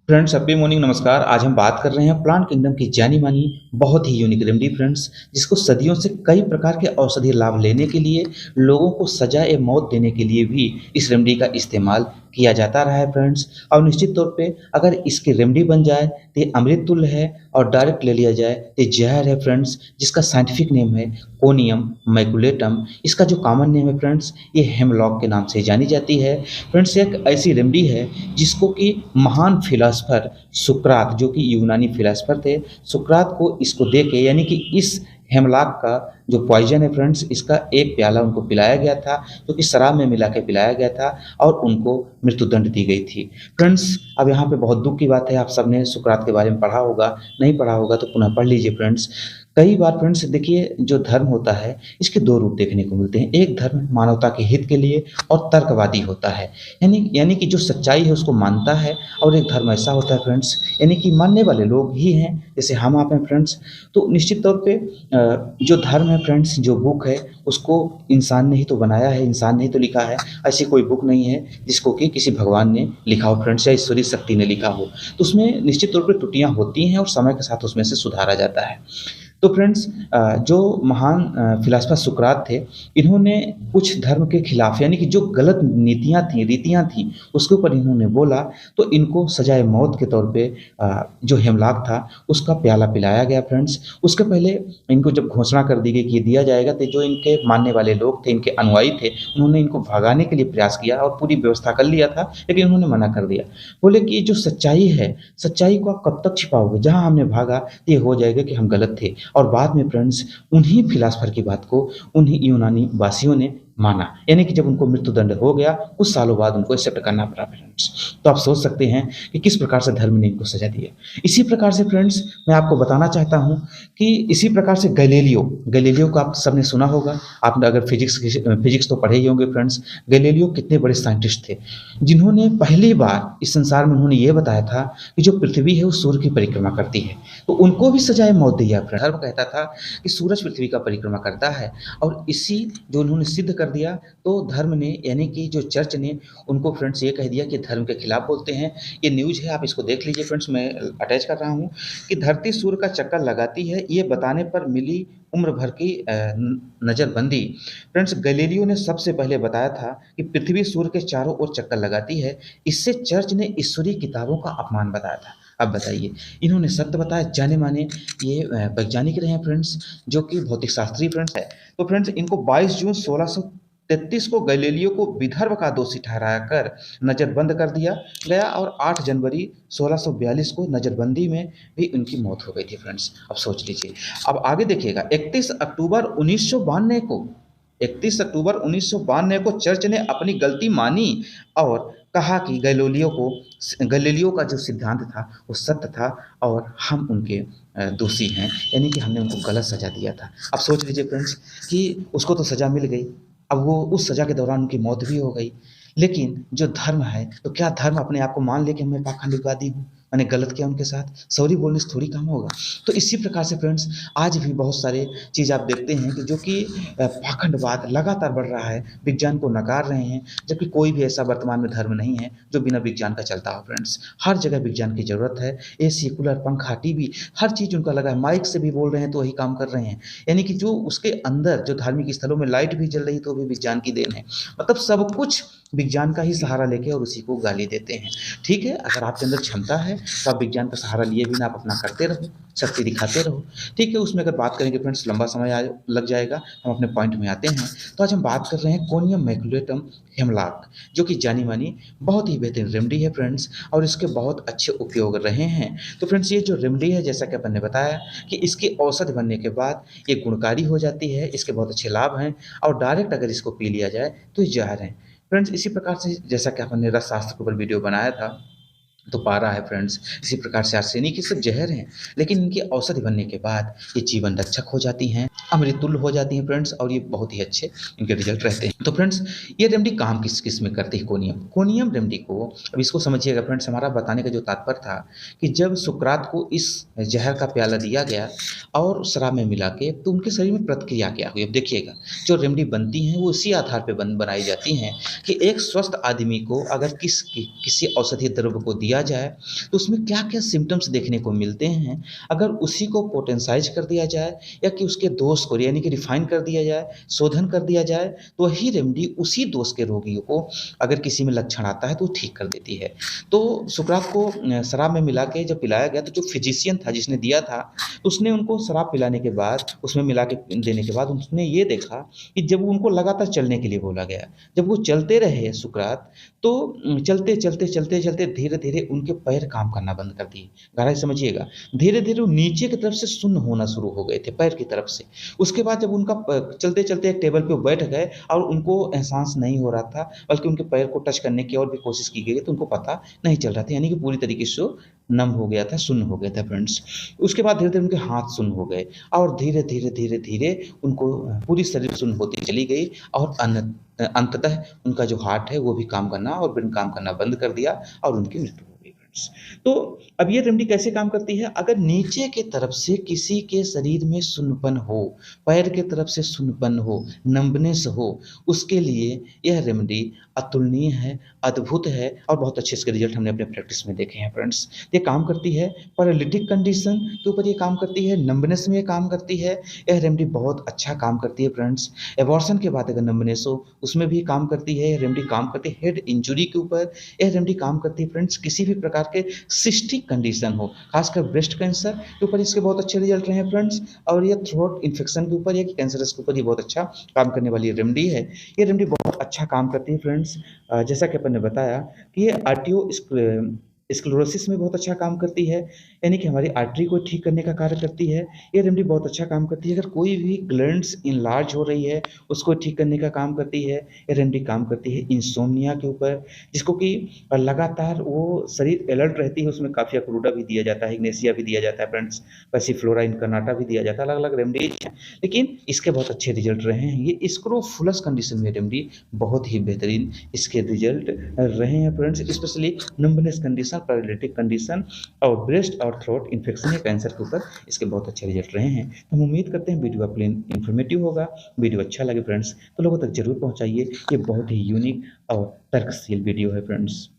Friends happy morning, नमस्कार। आज हम बात कर रहे हैं प्लांट किंगडम की जानी मानी बहुत ही यूनिक रेमेडी फ्रेंड्स, जिसको सदियों से कई प्रकार के औषधीय लाभ लेने के लिए, लोगों को सजा ए मौत देने के लिए भी इस रेमेडी का इस्तेमाल किया जाता रहा है फ्रेंड्स। और निश्चित तौर पे अगर इसकी रेमेडी बन जाए तो ये अमृत तुल्य है, और डायरेक्ट ले लिया जाए तो ये जहर है फ्रेंड्स, जिसका साइंटिफिक नेम है कोनियम मैकुलेटम। इसका जो कॉमन नेम है फ्रेंड्स, ये हेमलॉक के नाम से जानी जाती है। फ्रेंड्स एक ऐसी रेमेडी है जिसको कि महान फिलासफर सुकरात, जो कि यूनानी फिलासफर थे, सुकरात को इसको दे के, यानी कि इस हेमलॉक का जो पॉइजन है फ्रेंड्स, इसका एक प्याला उनको पिलाया गया था, जो कि शराब में मिला के पिलाया गया था, और उनको मृत्युदंड दी गई थी फ्रेंड्स। अब यहाँ पे बहुत दुख की बात है, आप सबने सुकरात के बारे में पढ़ा होगा, नहीं पढ़ा होगा तो पुनः पढ़ लीजिए फ्रेंड्स। कई बार फ्रेंड्स देखिए, जो धर्म होता है इसके दो रूप देखने को मिलते हैं। एक धर्म मानवता के हित के लिए और तर्कवादी होता है, यानी कि जो सच्चाई है उसको मानता है। और एक धर्म ऐसा होता है फ्रेंड्स, यानी कि मानने वाले लोग ही हैं, जैसे हम आप हैं फ्रेंड्स। तो निश्चित तौर पे जो धर्म है फ्रेंड्स, जो बुक है उसको इंसान ने ही तो बनाया है, इंसान ने ही तो लिखा है। ऐसी कोई बुक नहीं है जिसको कि किसी भगवान ने लिखा हो फ्रेंड्स, या ईश्वरीय शक्ति ने लिखा हो। तो उसमें निश्चित तौर पे त्रुटियां होती हैं और समय के साथ उसमें से सुधारा जाता है। तो फ्रेंड्स जो महान फिलासफर सुकरात थे, इन्होंने कुछ धर्म के खिलाफ, यानी कि जो गलत नीतियाँ थी, रीतियाँ थी, उसके ऊपर इन्होंने बोला, तो इनको सजाए मौत के तौर पे जो हेमलॉक था उसका प्याला पिलाया गया फ्रेंड्स। उसके पहले इनको जब घोषणा कर दी गई कि ये दिया जाएगा, तो जो इनके मानने वाले लोग थे, इनके अनुयायी थे, उन्होंने इनको भगाने के लिए प्रयास किया और पूरी व्यवस्था कर लिया था, लेकिन उन्होंने मना कर दिया। बोले कि जो सच्चाई है, सच्चाई को आप कब तक छिपाओगे, जहाँ हमने भागा तो ये हो जाएगा कि हम गलत थे। और बाद में फ्रेंड्स उन्हीं फिलासफर की बात को उन्हीं यूनानी वासियों ने माना, यानी कि जब उनको मृत्युदंड हो गया, कुछ सालों बाद उनको एक्सेप्ट करना पड़ा फ्रेंड्स। तो आप सोच सकते हैं कि किस प्रकार से धर्म ने इनको सजा दी है। इसी प्रकार से फ्रेंड्स मैं आपको बताना चाहता हूं कि इसी प्रकार से गैलीलियो गैलीलियो को आप सबने सुना होगा। आपने अगर फिजिक्स तो पढ़े ही होंगे फ्रेंड्स। गैलीलियो कितने बड़े साइंटिस्ट थे, जिन्होंने पहली बार इस संसार में उन्होंने ये बताया था कि जो पृथ्वी है वो सूर्य की परिक्रमा करती है। तो उनको भी सजाए मौत दी है। धर्म कहता था कि सूरज पृथ्वी का परिक्रमा करता है, और इसी जो उन्होंने सिद्ध कर दिया, तो धर्म ने, यानी कि जो चर्च ने, उनको फ्रेंड्स ये कह दिया कि धर्म के खिलाफ बोलते हैं। ये न्यूज़ है, आप इसको देख लीजिए फ्रेंड्स, मैं अटैच कर रहा हूँ कि धरती सूर्य का चक्कर लगाती है, ये बताने पर मिली उम्र भर की नज़रबंदी। फ्रेंड्स गैलीलियो ने सबसे पहले बताया था कि पृथ्वी सूर्य के चारों ओर चक्कर लगाती है। इससे चर्च ने ईश्वरीय किताबों का अपमान बताया था। अब बताइए, इन्होंने सत्य बताया। जाने माने ये वैज्ञानिक रहे हैं फ्रेंड्स, जो कि भौतिक शास्त्री फ्रेंड्स है। तो फ्रेंड्स इनको 22 जून 1633 को गैलीलियो को विदर्भ का दोषी ठहराया कर नजरबंद कर दिया गया, और 8 जनवरी 1642 को नजरबंदी में भी उनकी मौत हो गई थी फ्रेंड्स। अब सोच लीजिए। अब आगे देखिएगा, 31 अक्टूबर 1992 को चर्च ने अपनी गलती मानी और कहा कि गैलीलियो का जो सिद्धांत था वो सत्य था, और हम उनके दोषी हैं, यानी कि हमने उनको गलत सजा दिया था। अब सोच लीजिए फ्रेंड्स कि उसको तो सजा मिल गई, अब वो उस सजा के दौरान उनकी मौत भी हो गई। लेकिन जो धर्म है, तो क्या धर्म अपने आप को मान ले कि मैं पाखंडवादी हूँ, मैंने गलत किया उनके साथ, सॉरी बोलने से थोड़ी काम होगा। तो इसी प्रकार से फ्रेंड्स आज भी बहुत सारे चीज़ आप देखते हैं कि जो कि पाखंडवाद लगातार बढ़ रहा है, विज्ञान को नकार रहे हैं, जबकि कोई भी ऐसा वर्तमान में धर्म नहीं है जो बिना विज्ञान का चलता हो फ्रेंड्स। हर जगह विज्ञान की ज़रूरत है। एसी, कूलर, पंखा, टीवी, हर चीज़ उनका लगा है। माइक से भी बोल रहे हैं तो वही काम कर रहे हैं, यानी कि जो उसके अंदर जो धार्मिक स्थलों में लाइट भी जल रही तो भी विज्ञान की देन है। मतलब सब कुछ विज्ञान का ही सहारा लेके और उसी को गाली देते हैं। ठीक है, अगर आपके अंदर क्षमता है तो आप विज्ञान का सहारा लिए बिना आप अपना करते रहो, शक्ति दिखाते रहो। ठीक है, उसमें अगर बात करेंगे फ्रेंड्स लंबा समय लग जाएगा, हम अपने पॉइंट में आते हैं। तो आज हम बात कर रहे हैं कोनियम मैकुलेटम हेमलॉक, जो कि जानी मानी बहुत ही बेहतरीन रेमेडी है फ्रेंड्स, और इसके बहुत अच्छे उपयोग रहे हैं। तो फ्रेंड्स ये जो रेमेडी है, जैसा कि अपन ने बताया कि इसकी औषधि बनने के बाद ये गुणकारी हो जाती है, इसके बहुत अच्छे लाभ हैं, और डायरेक्ट अगर इसको पी लिया जाए तो ये जहर है फ्रेंड्स। इसी प्रकार से जैसा कि अपन ने रस शास्त्र के ऊपर वीडियो बनाया था, तो पारा है फ्रेंड्स, इसी प्रकार से आर्सेनिक, ये सब जहर हैं, लेकिन इनकी औषधि बनने के बाद ये जीवन रक्षक हो जाती हैं, अमृतुल्य हो जाती हैं फ्रेंड्स, और ये बहुत ही अच्छे इनके रिजल्ट रहते हैं। तो फ्रेंड्स ये रेमेडी काम किस किस में करती है? कोनियम रेमेडी को, अब इसको समझिएगा फ्रेंड्स। हमारा बताने का जो तात्पर्य था कि जब सुकरात को इस जहर का प्याला दिया गया और शराब में मिला के, तो उनके शरीर में प्रतिक्रिया क्या हुई। अब देखिएगा, जो रेमेडी बनती हैं वो इसी आधार पर बनाई जाती हैं कि एक स्वस्थ आदमी को अगर किसी औषधीय द्रव्य को दिया दिया जाए तो उसमें क्या-क्या सिम्पटम्स देखने को मिलते हैं। अगर उसी को पोटेंशियल कर दिया जाए या कि उसके दोष को यानी कि रिफाइन कर दिया जाए, शोधन कर दिया जाए, तो वही रेमेडी उसी दोष के रोगियों को अगर किसी में लक्षण आता है तो ठीक कर देती है। तो सुकरात को शराब में मिला के जब पिलाया गया तो जो फिजिशियन था जिसने दिया था, तो उसने उनको शराब पिलाने के बाद उसमें मिला के देने के बाद उसने ये देखा कि जब उनको लगातार चलने के लिए बोला गया, जब वो चलते रहे सुकरात, तो चलते, चलते, चलते, चलते धीरे-धीरे उनके पैर काम करना बंद कर दिए। गहराई से समझिएगा, धीरे-धीरे वो नीचे की तरफ से सुन्न होना शुरू हो गए थे, पैर की तरफ से। उसके बाद जब उनका चलते-चलते एक टेबल पे बैठ गए और उनको एहसास नहीं हो रहा था, बल्कि उनके पैर को टच करने की और भी कोशिश की गई तो उनको पता नहीं चल रहा था, यानी कि पूरी तरीके से वो नम हो गया था, सुन्न हो गया था फ्रेंड्स। उसके बाद धीरे-धीरे उनके हाथ सुन्न हो गए और धीरे-धीरे, धीरे-धीरे उनको पूरी शरीर सुन्न होती चली गई और अंततः उनका जो हार्ट है वो भी काम करना और ब्रेन काम करना बंद कर दिया और उनकी मृत्यु हो गई फ्रेंड्स। तो अब ये रेमेडी कैसे काम करती है? अगर नीचे के तरफ से किसी के शरीर में सुन्नपन हो, पैर के तरफ से सुन्नपन हो, नंबनेस हो, उसके लिए यह रेमेडी अतुलनीय है, अद्भुत है और बहुत अच्छे इसके रिज़ल्ट हमने अपने प्रैक्टिस में देखे हैं फ्रेंड्स। ये काम करती है पैरालिटिक कंडीशन के ऊपर, ये काम करती है, नंबनेस में ये काम करती है। यह रेमेडी बहुत अच्छा काम करती है फ्रेंड्स। एबॉर्शन के बाद अगर नंबनेस हो उसमें भी काम करती है। यह रेमेडी काम करती है हेड इंजरी के ऊपर। यह रेमेडी काम करती है फ्रेंड्स किसी भी प्रकार के सिस्टिक कंडीशन हो, खासकर ब्रेस्ट कैंसर के ऊपर इसके बहुत अच्छे रिजल्ट रहे हैं फ्रेंड्स। और ये थ्रोट इन्फेक्शन के ऊपर या कैंसरस के ऊपर ये बहुत अच्छा काम करने वाली रेमेडी है। ये रेमेडी बहुत अच्छा काम करती है फ्रेंड्स। जैसा कि अपन ने बताया कि ये स्क्लेरोसिस में बहुत अच्छा काम करती है, यानी कि हमारी आर्टरी को ठीक करने का कार्य करती है। ये रेमेडी बहुत अच्छा काम करती है। अगर कोई भी ग्लैंड्स इनलार्ज हो रही है उसको ठीक करने का काम करती है। ये रेमेडी काम करती है इंसोम्निया के ऊपर, जिसको कि लगातार वो शरीर अलर्ट रहती है, उसमें काफ़ी अक्रूडा भी दिया जाता है, इग्नेसिया भी दिया जाता है फ्रेंड्स, पैसिफ्लोरा इनकर्नाटा भी दिया जाता है, अलग-अलग रेमेडीज हैं, लेकिन इसके बहुत अच्छे रिजल्ट रहे हैं। ये स्क्रोफुलस कंडीशन में रेमेडी बहुत ही बेहतरीन इसके रिजल्ट रहे हैं friends, specially numbness condition, paralytic condition और ब्रेस्ट और थ्रोट इन्फेक्शन या कैंसर के ऊपर इसके बहुत अच्छे रिजल्ट रहे हैं। हम उम्मीद करते हैं वीडियो आपके लिए इन्फॉर्मेटिव होगा। वीडियो अच्छा लगे फ्रेंड्स तो लोगों तक जरूर पहुंचाइए। ये बहुत ही यूनिक और तर्कशील वीडियो है फ्रेंड्स।